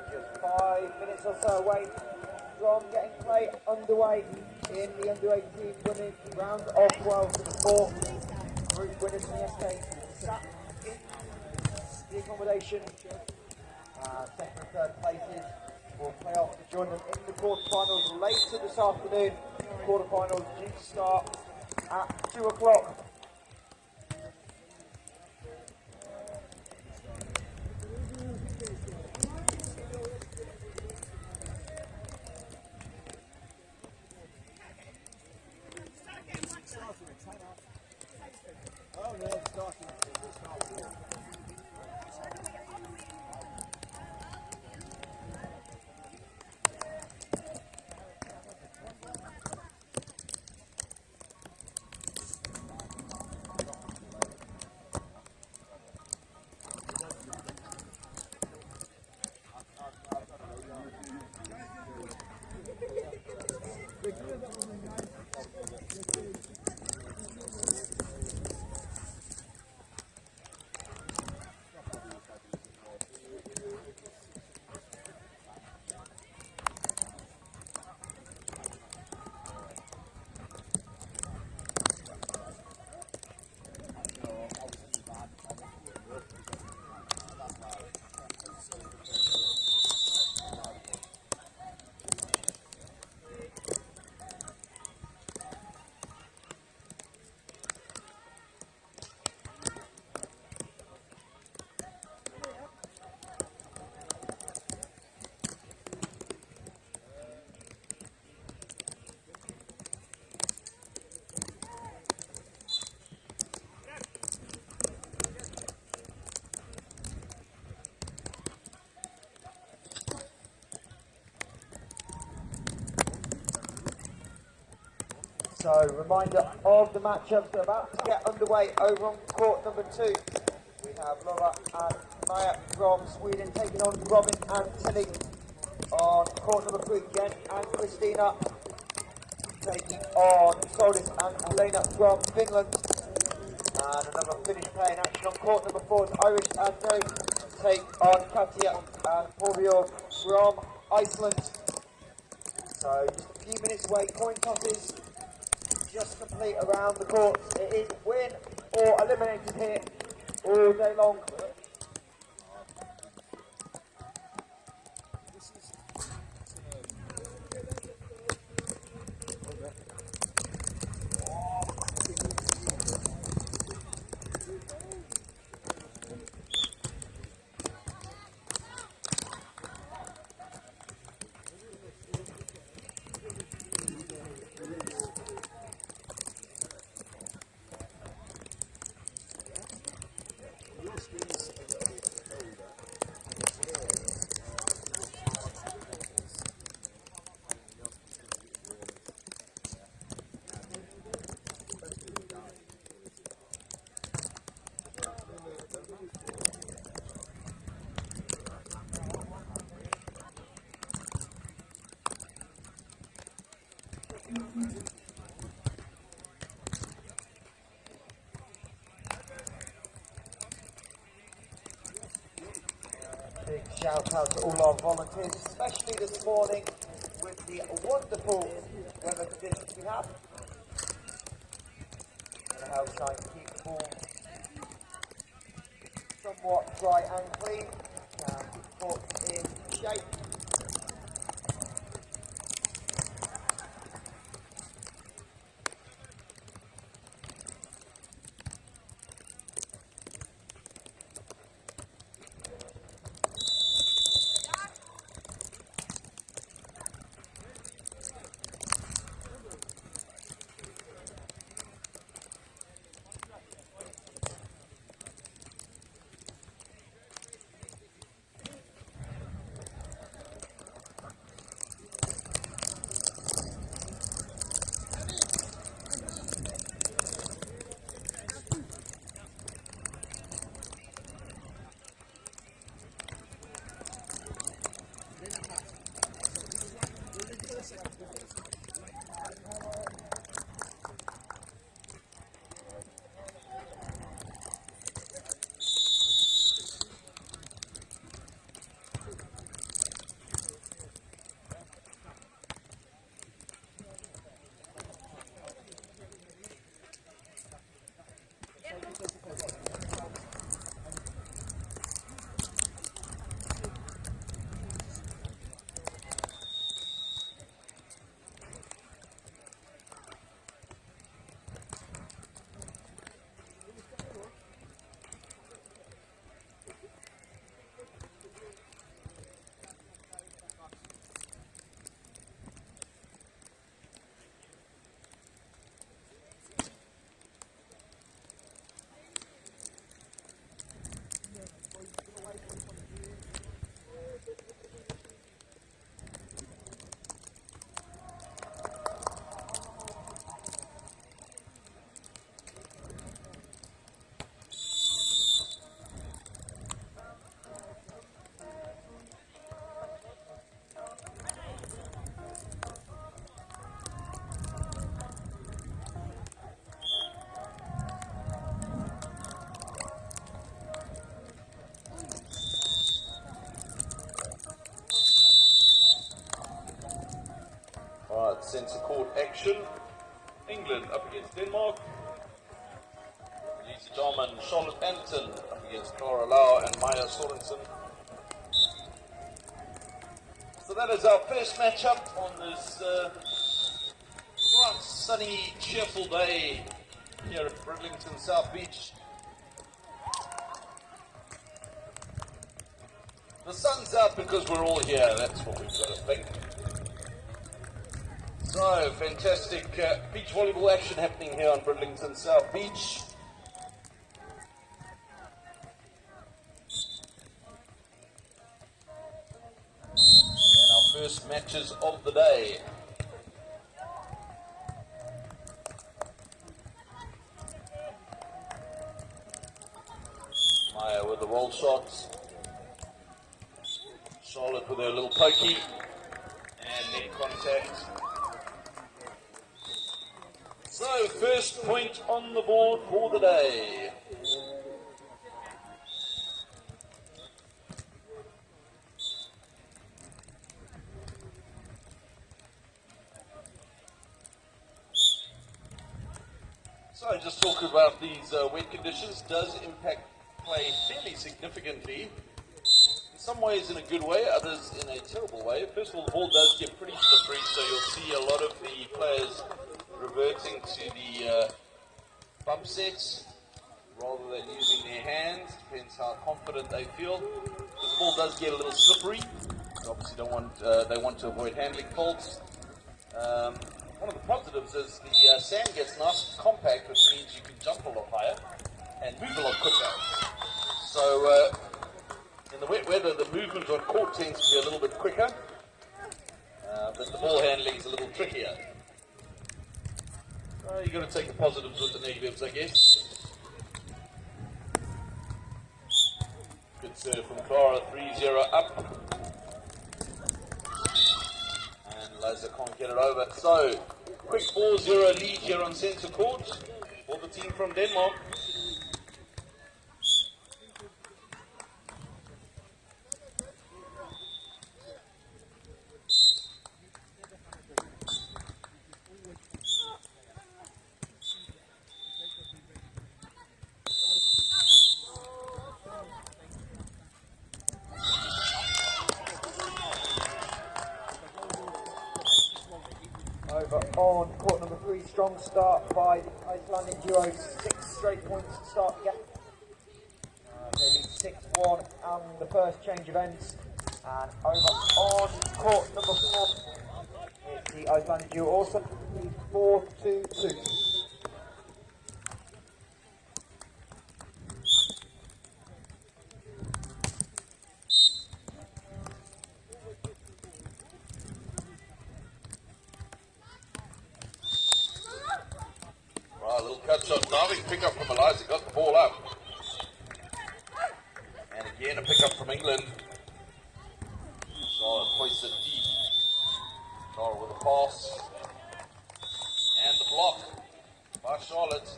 Just 5 minutes or so away from getting play underway in the under-18 women's round of 12 to the 4 group winners from yesterday sat in the accommodation. Second and third places will play off to join them in the quarterfinals later this afternoon. Quarterfinals due to start at 2 o'clock. So, reminder of the matchups that are about to get underway over on court number 2. We have Laura and Maya from Sweden taking on Robin and Tilly. On court number 3, Jen and Christina taking on Solis and Helena from Finland. And another Finnish player in action on court number 4 is Irish and Mary take on Katja and Porbjörn from Iceland. So, just a few minutes away, coin tosses just complete around the courts. It is win or eliminated here all day long. Big shout out to all our volunteers, especially this morning with the wonderful weather conditions we have. Gonna help try and keep the ball somewhat dry and clean. Keep the ball in shape. Centre court action. England up against Denmark. Lisa Jarman, Charlotte Anton up against Clara Lau and Maya Sorensen. So that is our first matchup on this bright, sunny, cheerful day here at Bridlington South Beach. The sun's out because we're all here, that's what we've got to think. So, fantastic beach volleyball action happening here on Bridlington South Beach. And our first matches of the day. Maya with the roll shots. Charlotte with her little pokey. And net contact. So, first point on the board for the day. So, just talking about these wet conditions does impact play fairly significantly. In some ways in a good way, others in a terrible way. First of all, the ball does get pretty slippery, so you'll see a lot of the players reverting to the bump sets rather than using their hands. Depends how confident they feel. The ball does get a little slippery. They obviously don't want they want to avoid handling faults. One of the positives is the sand gets nice and compact, which means you can jump a lot higher and move a lot quicker. So in the wet weather, the movement on court tends to be a little bit quicker, but the ball handling is a little trickier. You've got to take the positives with the negatives, I guess. Good serve from Clara, 3-0 up. And Liza can't get it over. So, quick 4-0 lead here on centre court for the team from Denmark. over on court number 3. Strong start by the Icelandic duo. 6 straight points to start the game. They lead 6-1 and the first change of ends. And over on court number 4, it's the Icelandic duo also. 4-2-2. A little cut shot diving pick up from Eliza, got the ball up. And again a pick up from England. Charlotte hoists it deep. Charlotte with a pass. And the block by Charlotte.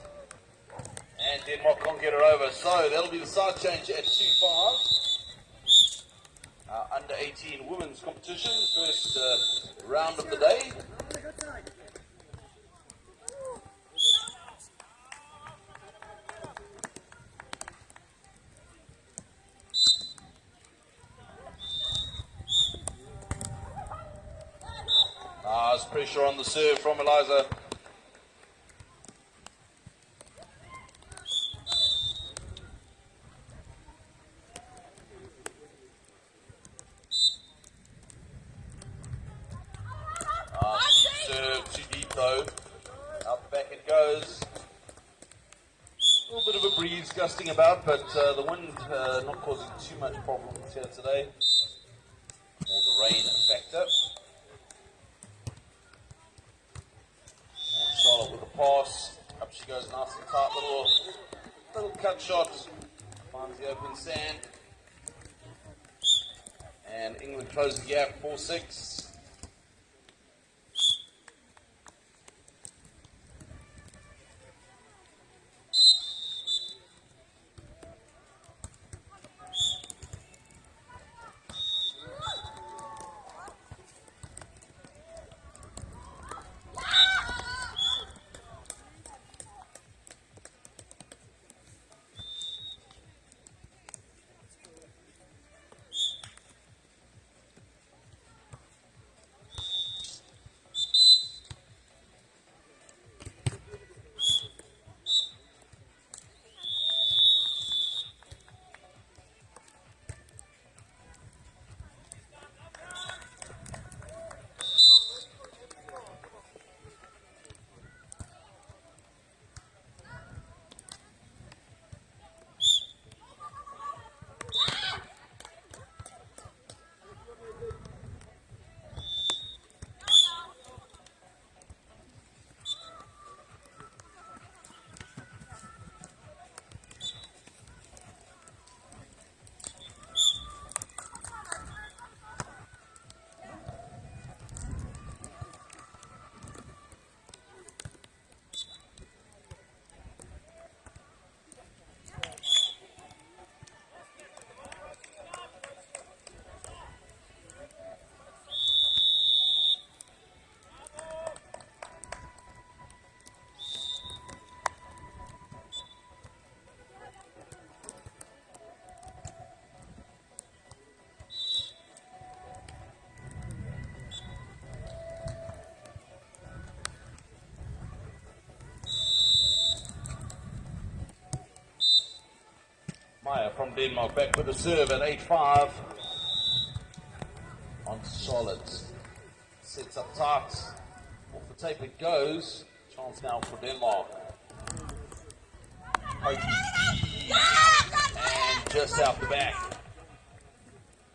And Denmark can't get her over. So that'll be the side change at 2-5. Under 18 women's competition. First round of the day. Nice pressure on the serve from Eliza. Serve too deep though. Out the back it goes. A little bit of a breeze gusting about, but the wind not causing too much problems here today. More the rain factor. Charlotte with a pass, up she goes, nice and tight, little cut shot, finds the open sand, and England close the gap, 4-6. Meyer from Denmark back with a serve at 8-5. On Charlotte. Sets up tight. Off the tape it goes. Chance now for Denmark. And just out the back.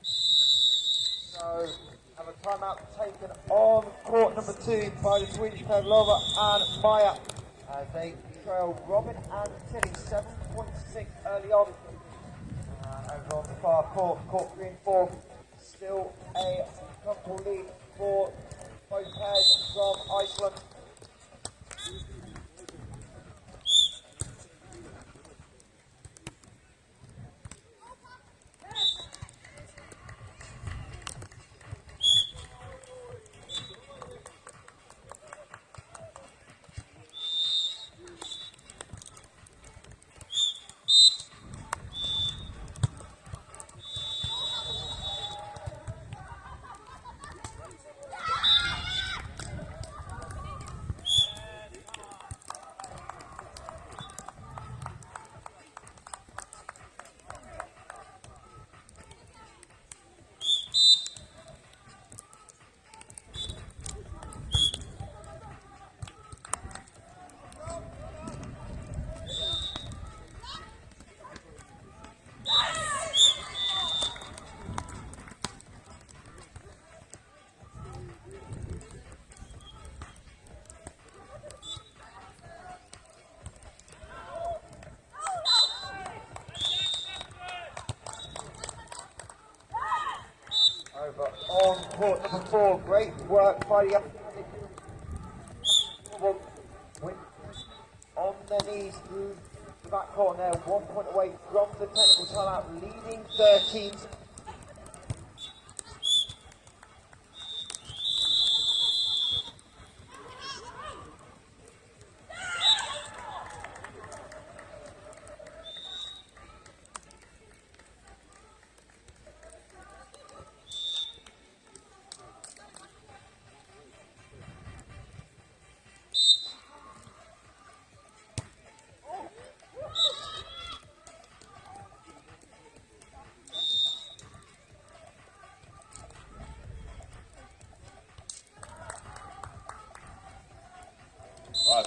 So, have a timeout taken on court number 2 by the Swedish Pavlova and Maya. As they trail Robin and Tilly 7.6 early on. Over on the far court, court 3 and 4. Still a comfortable lead for both pairs from Iceland. court number 4. Great work by the on their knees through the back court now. 1 point away from the technical timeout, leading 13.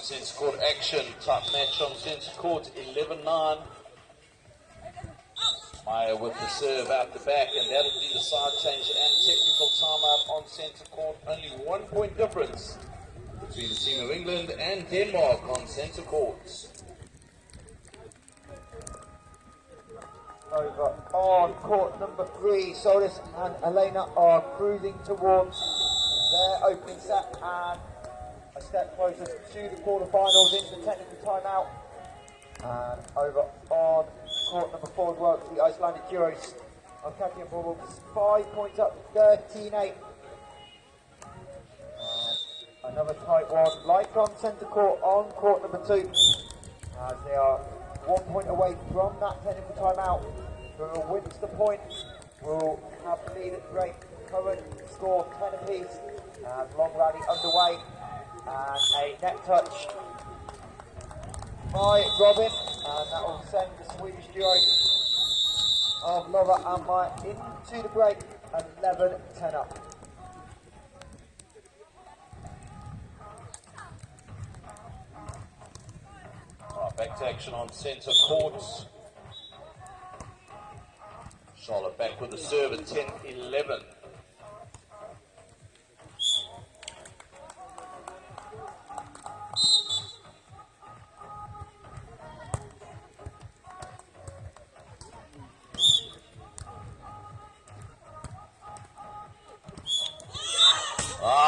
Centre court action, top match on centre court, 11-9. Meyer with the serve out the back, and that'll be the side change and technical timeout on centre court. Only 1 point difference between the team of England and Denmark on centre court. Over on court number 3, Solis and Elena are cruising towards their opening set and a step closer to the quarterfinals into the technical timeout. And over on court number 4 as well, the Icelandic duos are catching up for 5 points up, 13-8. Another tight one, like on centre court on court number 2, as they are 1 point away from that technical timeout. Whoever wins the point will have the lead at the break. Current score 10 apiece, and long rally underway. And a net touch by Robin, and that will send the Swedish duo of Lover and Meyer into the break, 11-10 up. Right, back to action on centre court. Charlotte back with the serve at 10-11.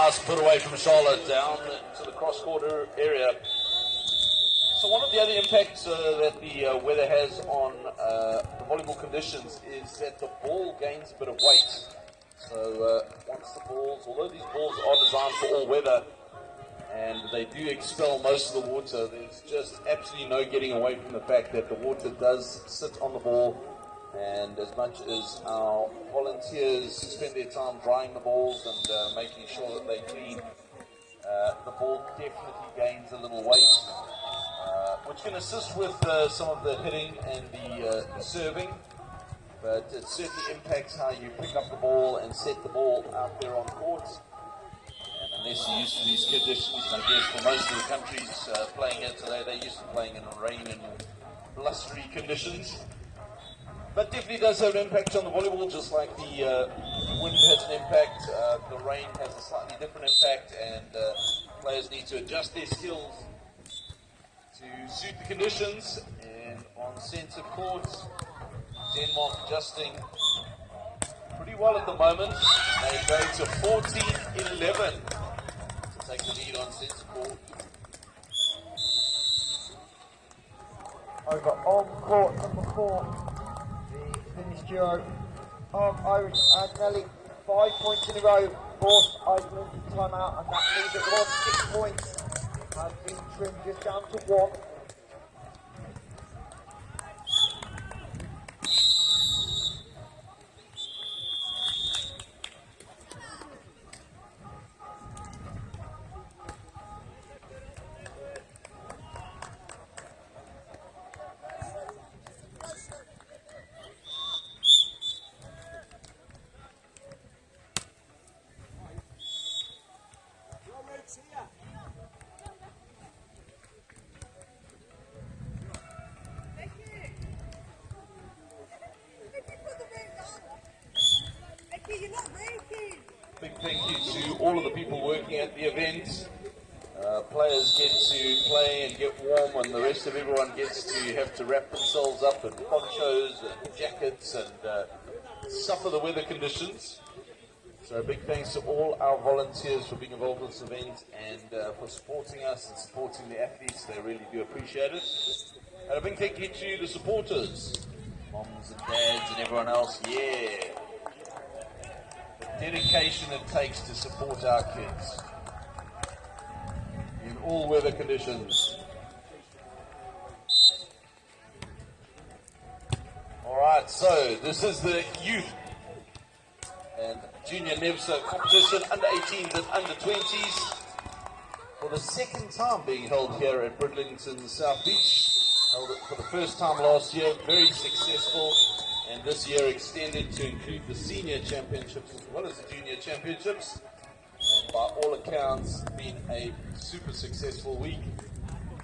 It's put away from Charlotte down to the cross-quarter area. So one of the other impacts that the weather has on the volleyball conditions is that the ball gains a bit of weight. So once the balls, although these balls are designed for all weather and they do expel most of the water, there's just absolutely no getting away from the fact that the water does sit on the ball. And as much as our volunteers spend their time drying the balls and making sure that they clean, the ball definitely gains a little weight, which can assist with some of the hitting and the serving, but it certainly impacts how you pick up the ball and set the ball out there on court. And unless you're used to these conditions, I guess for most of the countries playing here today, they're used to playing in rain and blustery conditions. But definitely does have an impact on the volleyball, just like the wind has an impact, the rain has a slightly different impact, and players need to adjust their skills to suit the conditions. And on centre court, Denmark adjusting pretty well at the moment. They go to 14-11 to take the lead on centre court. Over on court number 4. Finnish duo of Irish and Nelly, 5 points in a row, forced Iceland to time out, and that leaves it was 6 points, has been trimmed just down to 1. Big thank you to all of the people working at the event. Players get to play and get warm, and the rest of everyone gets to have to wrap themselves up in ponchos and jackets and suffer the weather conditions. So a big thanks to all our volunteers for being involved in this event and for supporting us and supporting the athletes. They really do appreciate it. And a big thank you to the supporters, moms and dads and everyone else. Yeah. The dedication it takes to support our kids in all weather conditions. Alright, so this is the youth and junior Nevza competition, under 18s and under 20s, for the second time being held here at Bridlington South Beach. Held it for the first time last year, very successful, and this year extended to include the senior championships as well as the junior championships. And by all accounts, been a super successful week.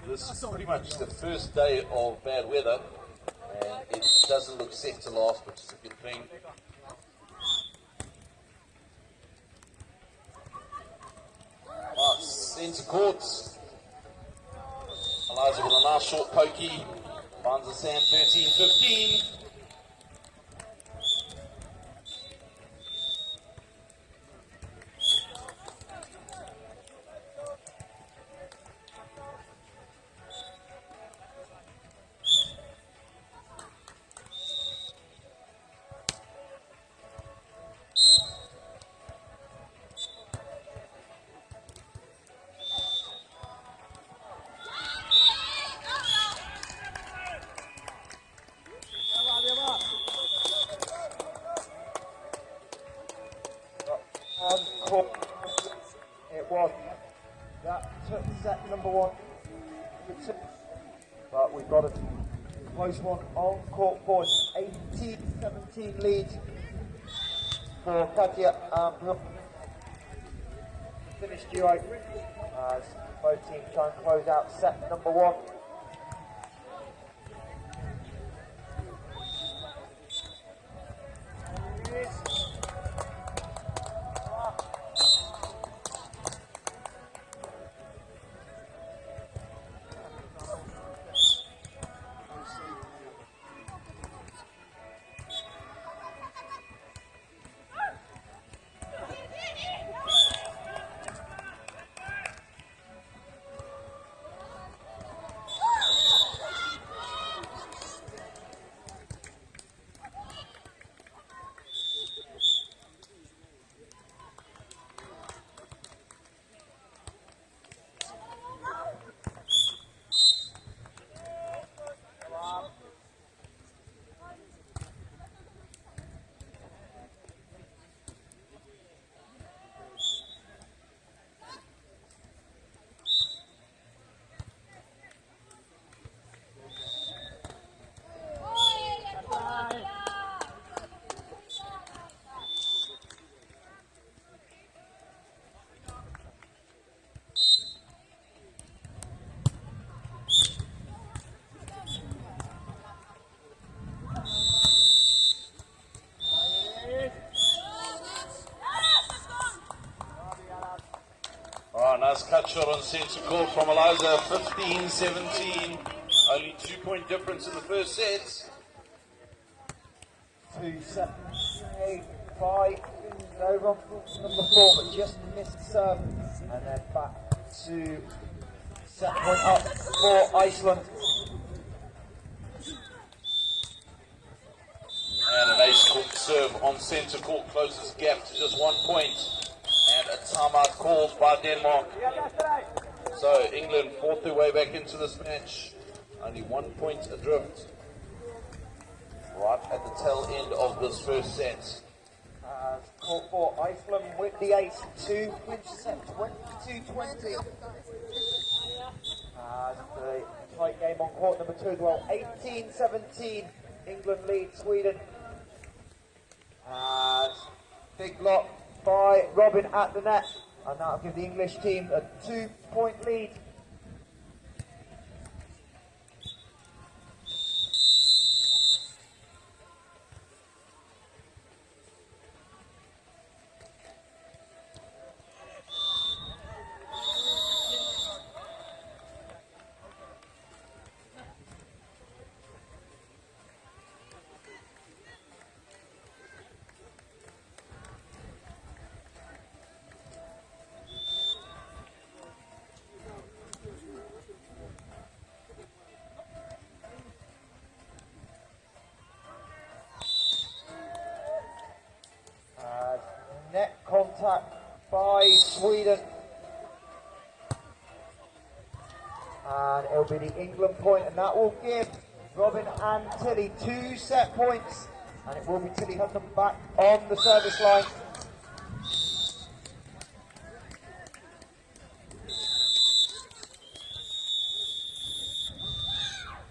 This is pretty much the first day of bad weather, and it doesn't look set to last, which is a good thing. Centre courts. Eliza with a nice short pokey. Finds the sand 13-15. It was. That took set number one. But we've got a close one on court force. 18-17 lead for Katya and finished duo as both teams try and close out set number one. Nice cut shot on centre court from Eliza, 15-17. Only 2-point difference in the first set. 2-7, 8-5. Over on number 4, but just missed serve. And then back to set point up for Iceland. And an ace court serve on centre court closes gap to just 1 point. And a timeout called by Denmark. So England fought their way back into this match. Only 1 point adrift. Right at the tail end of this first set. Court for Iceland with the ace to clinch set 22-20. The tight game on court number 2 as well. 18-17. England lead Sweden. Big block by Robin at the net, and that'll give the English team a 2-point lead. attack by Sweden. And it'll be the England point, and that will give Robin and Tilly 2 set points. And it will be Tilly Hutton back on the service line.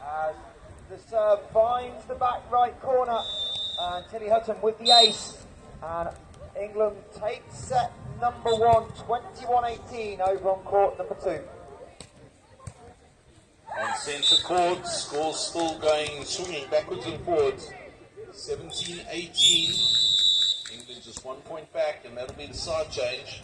As the serve finds the back right corner, and Tilly Hutton with the ace. And England takes set number 1, 21-18 over on court number 2. On centre court, score still going, swinging backwards and forwards. 17-18. England just 1 point back, and that'll be the side change.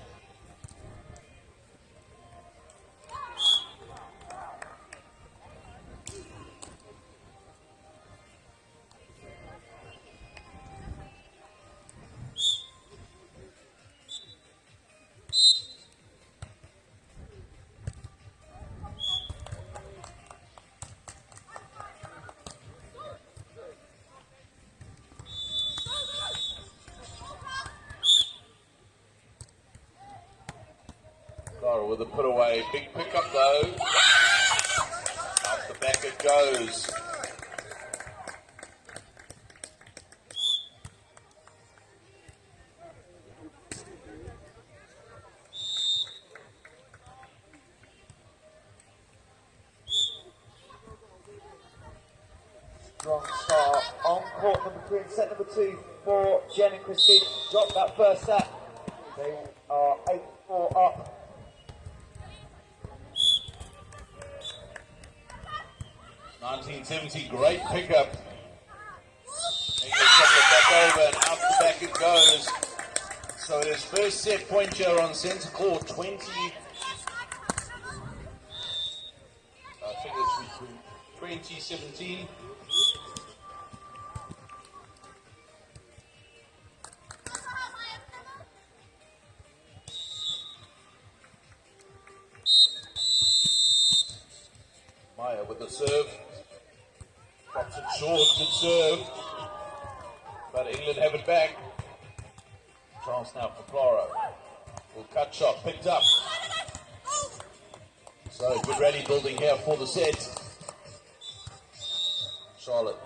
With a put away, big pickup though. Off the back it goes. Strong start on court number 3 and set number 2 for Jen and Christine. Dropped that first set. They are 8-4 up. 1970, great pickup. England took it back over and out the back it goes. So it is first set point here on centre court, 20. I think it's between 2017. Maya with the serve. Drops it short, good serve. But England have it back. Chance now for Clara. Full cut shot, picked up. So good rally building here for the set. Charlotte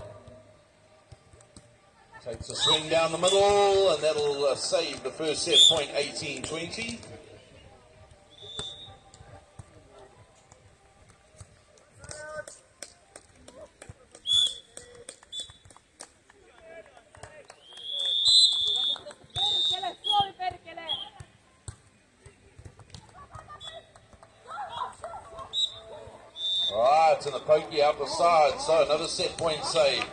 takes a swing down the middle, and that'll save the first set point, 18-20. And the pokey out the side, so another set point saved.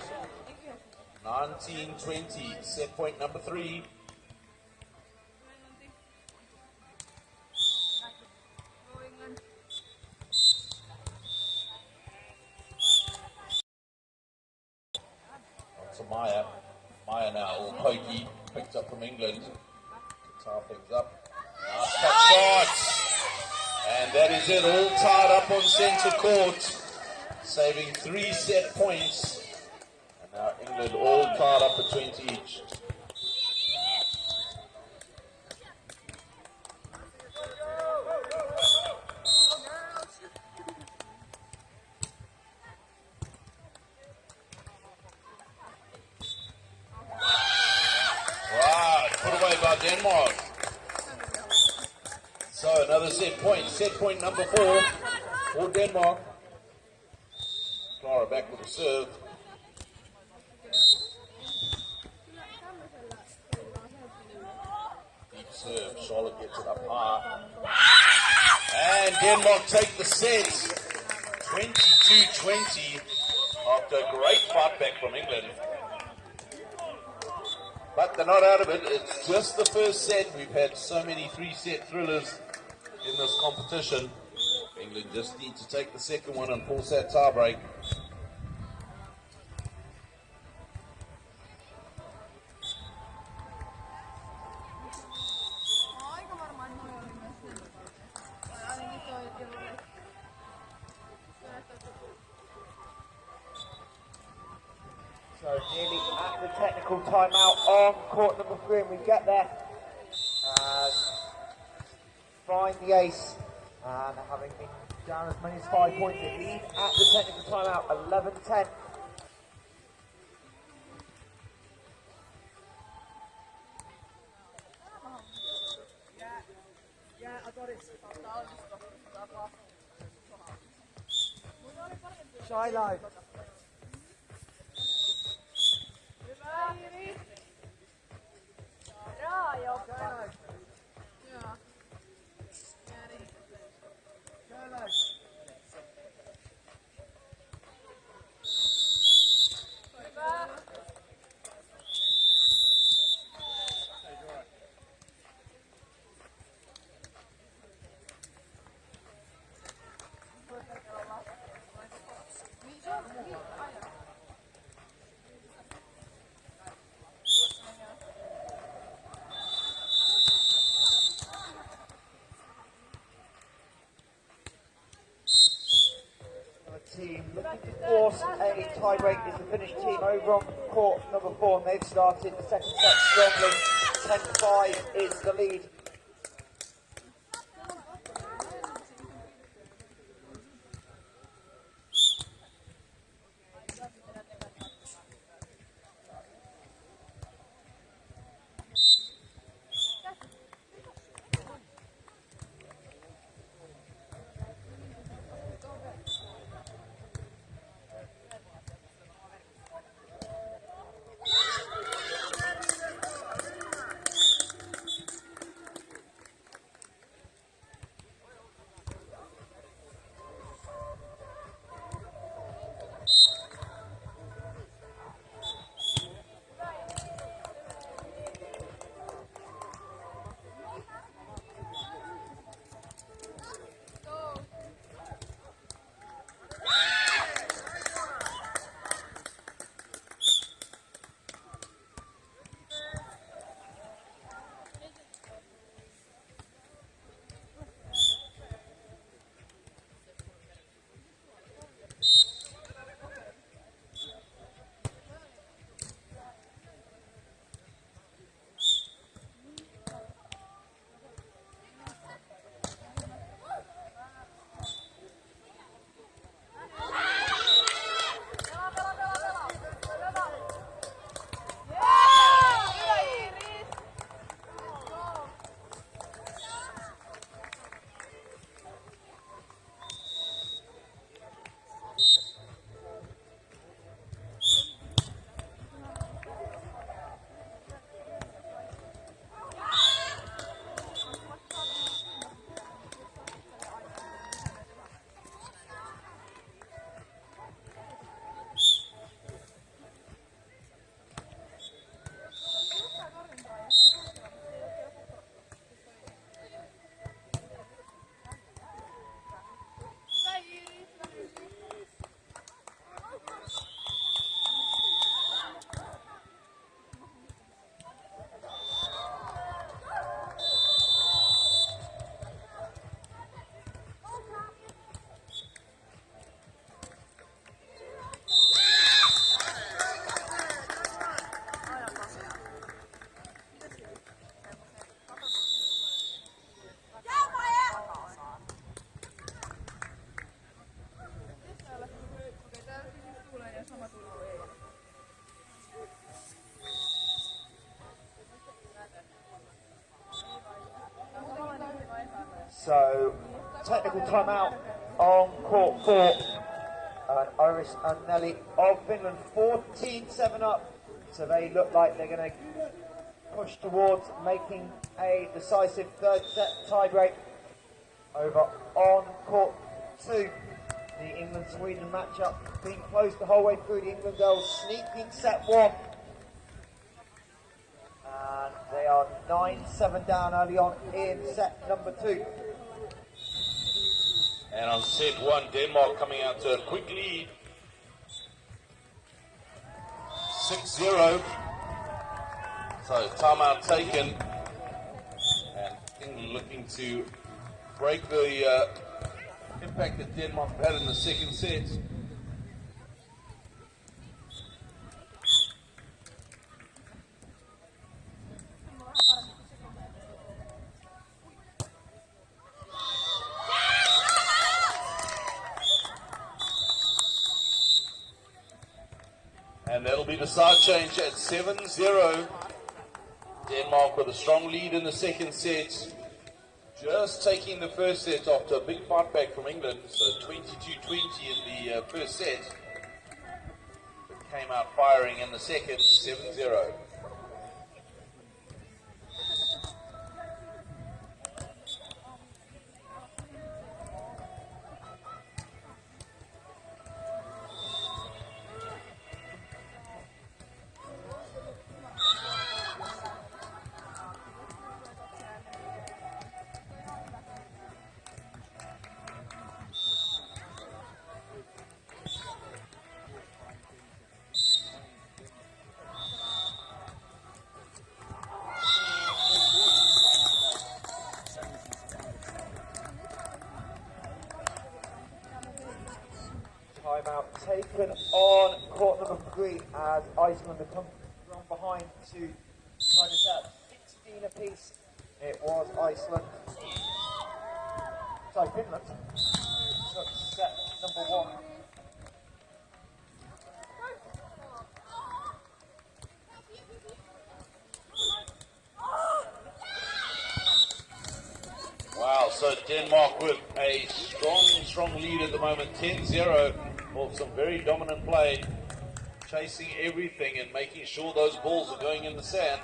19-20, set point number 3. On to Maya. Maya now all pokey, picked up from England. Tie things up. Nice cut shots. And that is it, all tied up on centre court. Saving 3 set points, and now England all tied up at 20 each. Wow, put away by Denmark. So another set point number 4 for Denmark. Clara back with the serve. Deep serve. Charlotte gets it up high. And Denmark take the set. 22-20 after a great fight back from England. But they're not out of it. It's just the first set. We've had so many 3-set thrillers in this competition. England just need to take the second one and force that tie break. So nearly at the technical timeout on court number 3, and we get there. find the ace. And having been down as many as 5 points, it lead at the technical timeout, 11-10. Yeah, I got it. Shiloh. Team looking to force a tie-break is the Finnish team over on court number 4, and they've started the second set strongly. 10-5 is the lead. So, technical timeout on court 4. And Iris and Nelly of Finland 14-7 up. So they look like they're going to push towards making a decisive third set tiebreak. Over on court 2. The England-Sweden matchup being close the whole way through. The England girls sneaking set 1. And they are 9-7 down early on in set number 2. And on set 1, Denmark coming out to a quick lead. 6-0. So timeout taken. And England looking to break the impact that Denmark had in the second set. be the side change at 7-0. Denmark with a strong lead in the second set. Just taking the first set after a big fight back from England. So 22-20 in the first set. But came out firing in the second, 7-0. Timeout taken on court number 3 as Iceland have come from behind to tie this out 16 apiece. It was Iceland. Sorry, Finland. Took set number 1. Wow, so Denmark with a strong lead at the moment, 10-0. Well, some very dominant play, chasing everything and making sure those balls are going in the sand.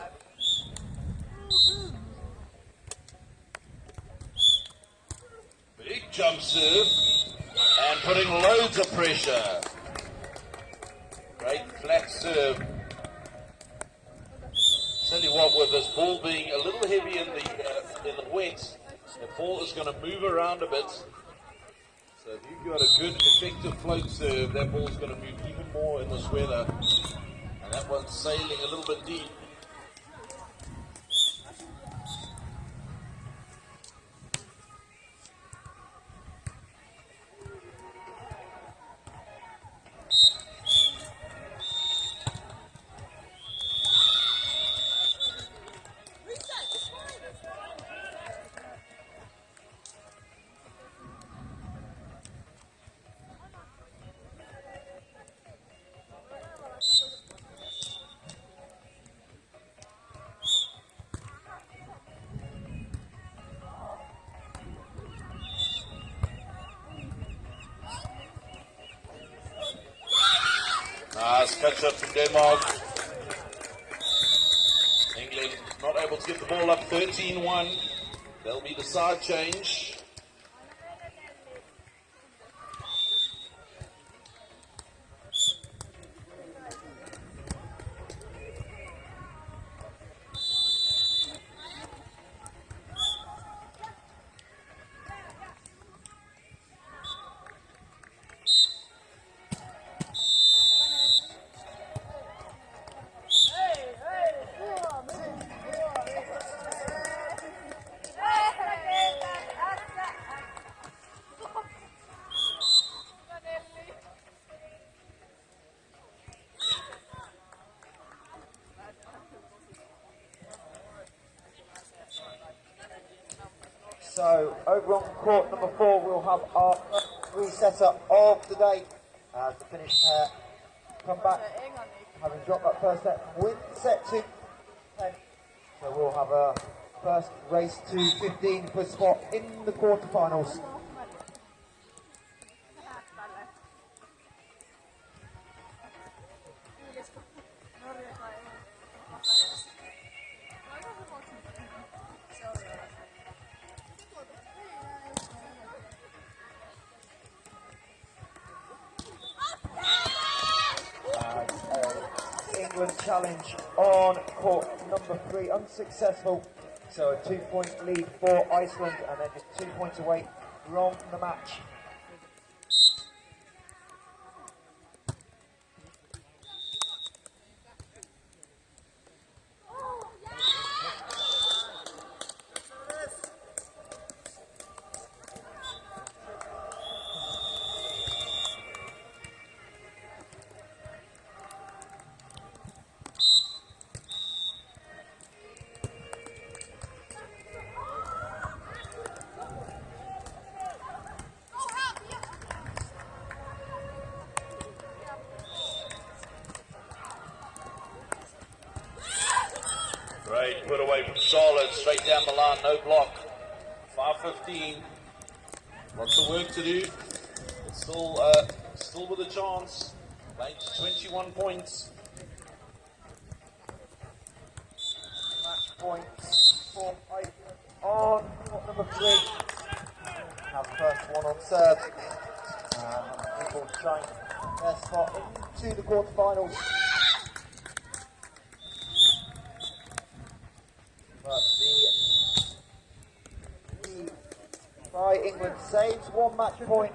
Big jump serve and putting loads of pressure. Great flat serve. Tell you what, with this ball being a little heavy in the wet, the ball is going to move around a bit. So if you've got a good effective float serve, that ball's going to move even more in this weather. And that one's sailing a little bit deep. Nice catch up from Denmark. England not able to get the ball up, 13-1. There'll be the side change. So over on court number 4 we'll have our three-setter of the day as the Finnish pair come back, having dropped that first set, win set 2-10. So we'll have a first race to 15 for a spot in the quarterfinals. England challenge on court number 3, unsuccessful. So a 2-point lead for Iceland, and then just 2 points away from the match. Great put away from Charlotte, straight down the line, no block. 5:15. Lots of work to do. Still with a chance. Playing to 21 points. Match points for on court number 3. Have the first one on serve. People trying their spot into the quarterfinals. But by England saves 1 match point.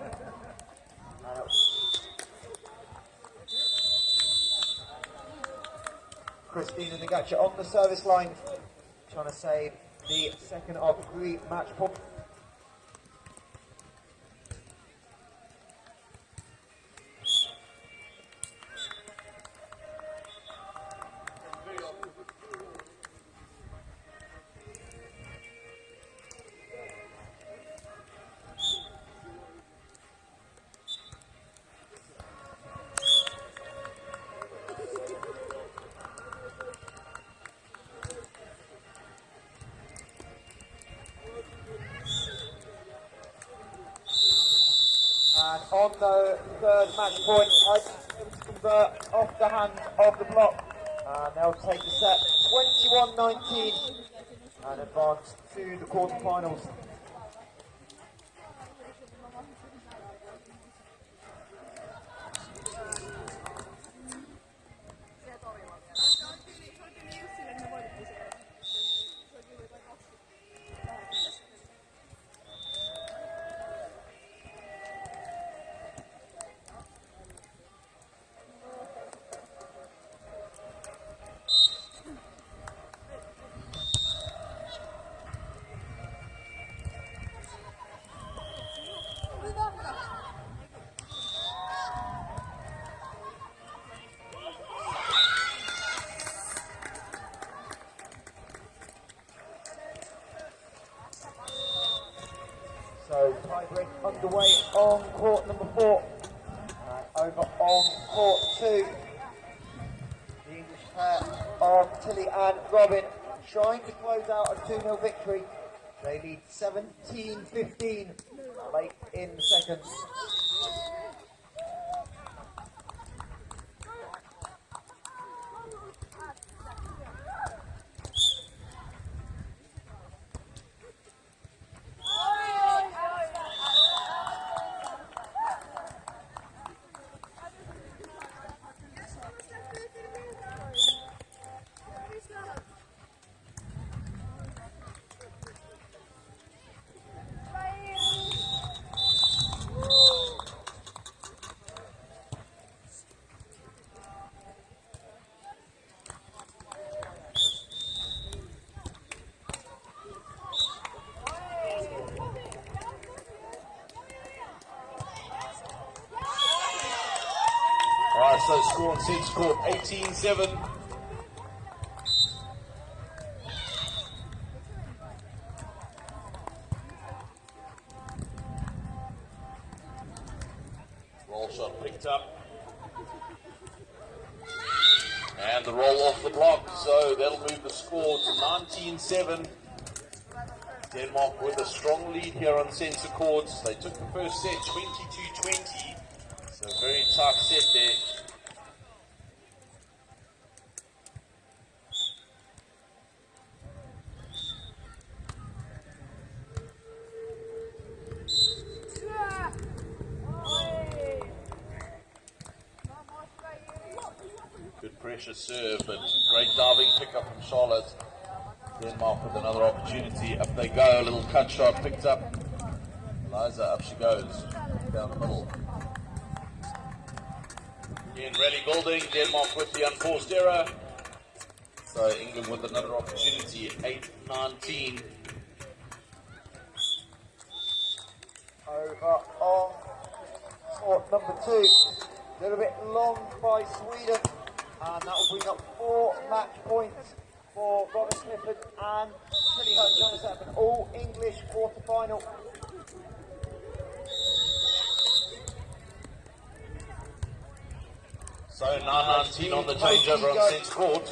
Christina Nagacha on the service line, trying to save the second of 3 match points. And on the third match point, I convert off the hand of the block. And they'll take the set 21-19 and advance to the quarterfinals. So tiebreak underway on court number 4. Over on court 2. The English pair of Tilly and Robin trying to close out a 2-0 victory. They lead 17-15 late in the second. Alright, so score on set scored 18-7. Roll shot picked up. And the roll off the block, so that'll move the score to 19-7. Denmark with a strong lead here on centre courts. They took the first set 22-20. So very tough set there. Good pressure serve, but great diving pickup from Charlotte. Denmark with another opportunity. Up they go, a little cut shot picked up. Eliza, up she goes. Down the middle. Again, rally building. Denmark with the unforced error. So England with another opportunity. 8-19. Over on court number 2. A little bit long by Sweden. And that will bring up 4 match points for Robert Clifford and Tilly Hunt trying to set up an all-English quarter-final. So 9-19 on the changeover on centre court.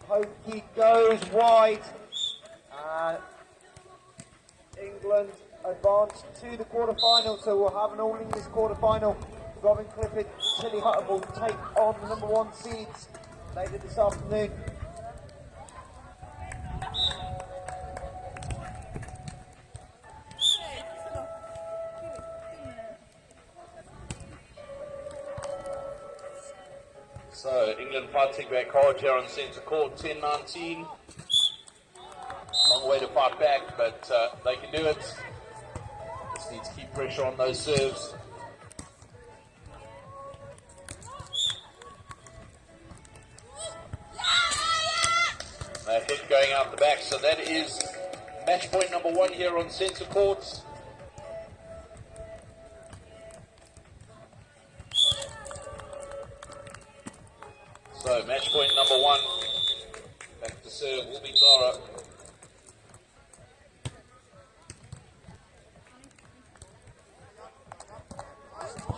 Pokey goes wide. And England advance to the quarterfinal, so we'll have an all-English quarterfinal. Robin Clifford, Tilly Hutton will take on the number 1 seeds later this afternoon. So England fighting back hard here on centre court, 10-19. Long way to fight back, but they can do it. Just need to keep pressure on those serves. A hit going out the back, so that is match point number 1 here on centre court. So match point number 1, back to serve will be Clara.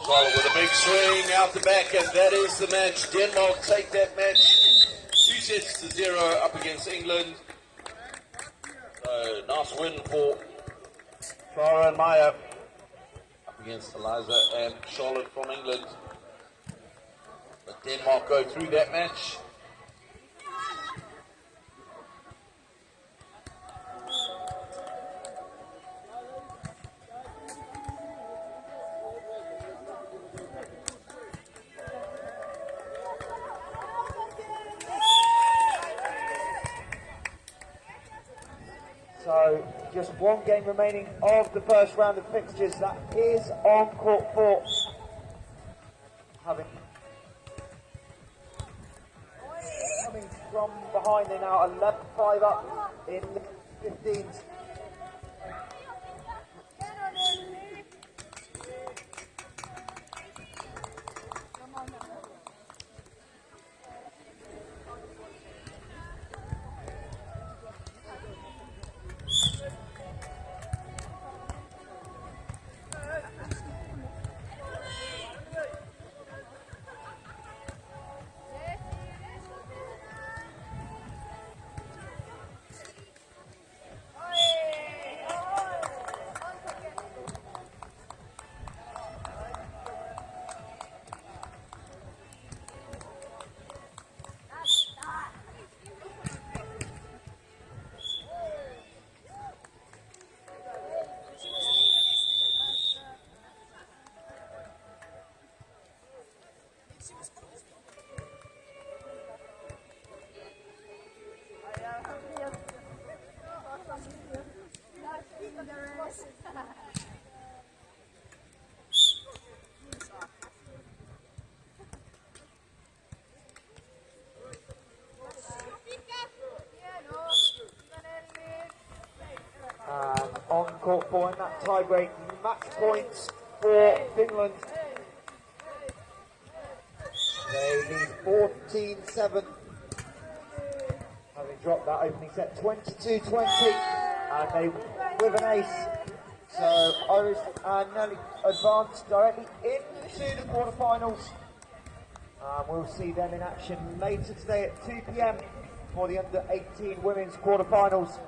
Charlotte with a big swing out the back, and that is the match. Denmark take that match 2-0 up against England. So nice win for Clara and Maya up against Eliza and Charlotte from England. But Denmark go through that match. So just one game remaining of the first round of fixtures. That is on court 4. Coming from behind, they're now 11-5 up in the 15s. On court 4 in that tie-break, match points for Finland. They lead 14-7, having dropped that opening set 22-20, and they with an ace. So Irish and Nelly advance directly into the quarterfinals. We'll see them in action later today at 2 p.m. for the under-18 women's quarterfinals.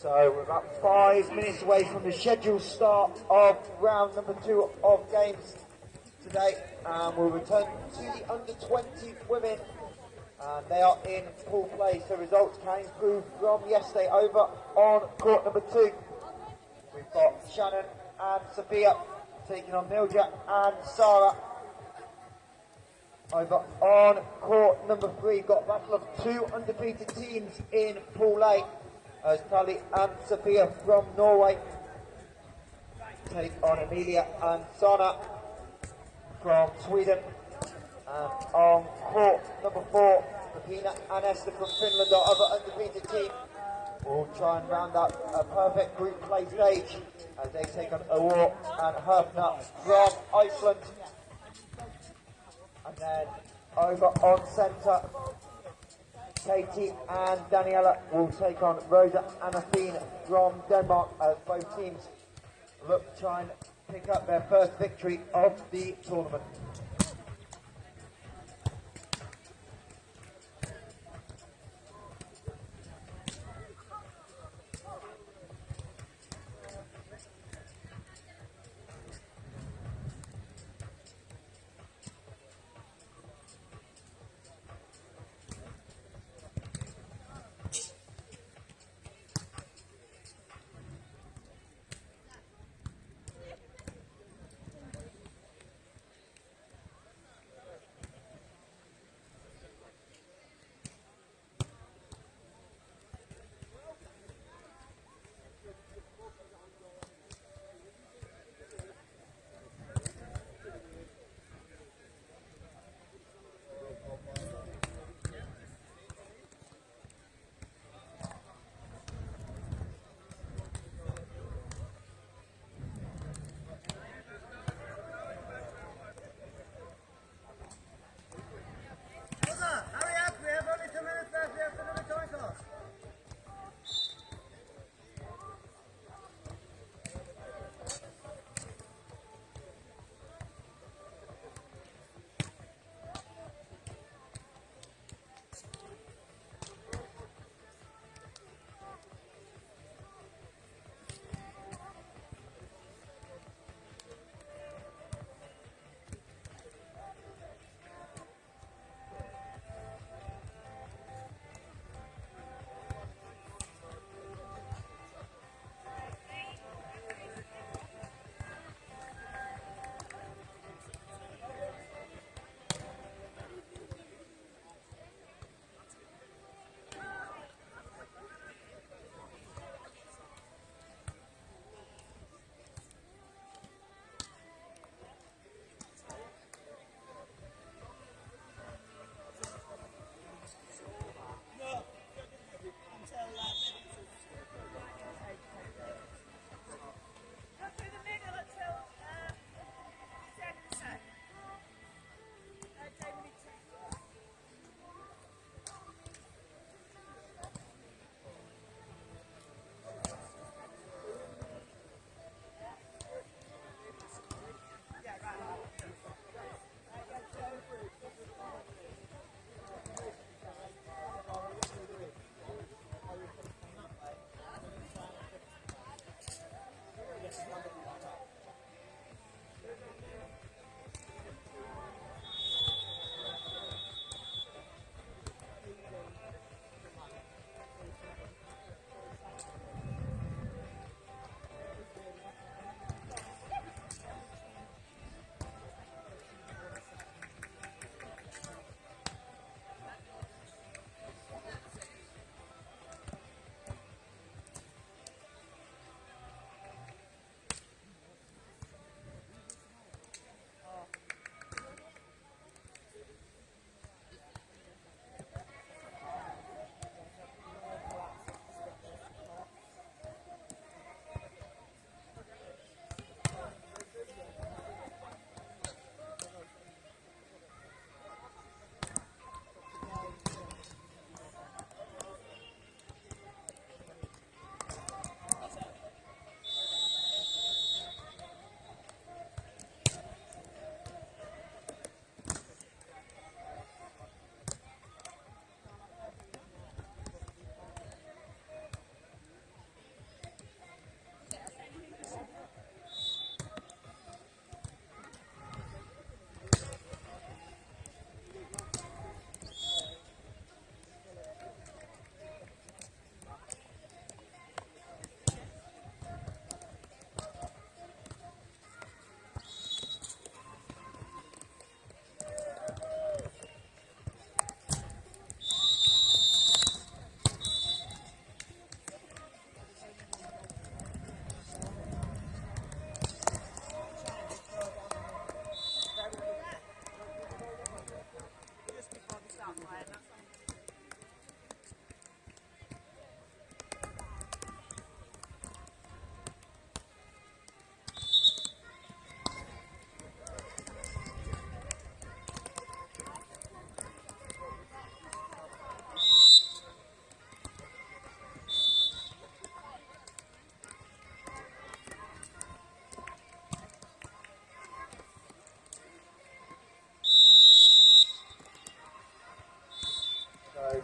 So we're about 5 minutes away from the scheduled start of round number 2 of games today, and we'll return to the under-20 women, and they are in pool play, so results can improve from yesterday. Over on court number 2, we've got Shannon and Sophia taking on Nevza and Sarah. Over on court number 3, we've got a battle of 2 undefeated teams in pool A, as Tali and Sophia from Norway take on Emilia and Sana from Sweden. And on court number 4, Pepina and Esther from Finland, our other undefeated team, will try and round out a perfect group play stage as they take on Aurora and Herfna from Iceland. And then over on centre, Katie and Daniela will take on Rosa and Athene from Denmark, as both teams look to try and pick up their first victory of the tournament.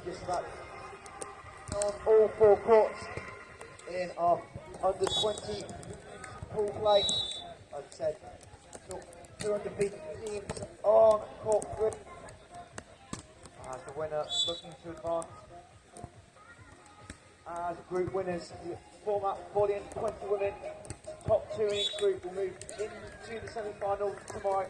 just about on all four courts in our under 20 pool play. Like I said, two undefeated teams on court 3. As the winner looking to advance as group winners, the format for the under 20 women. Top 2 in each group will move into the semi-final tomorrow.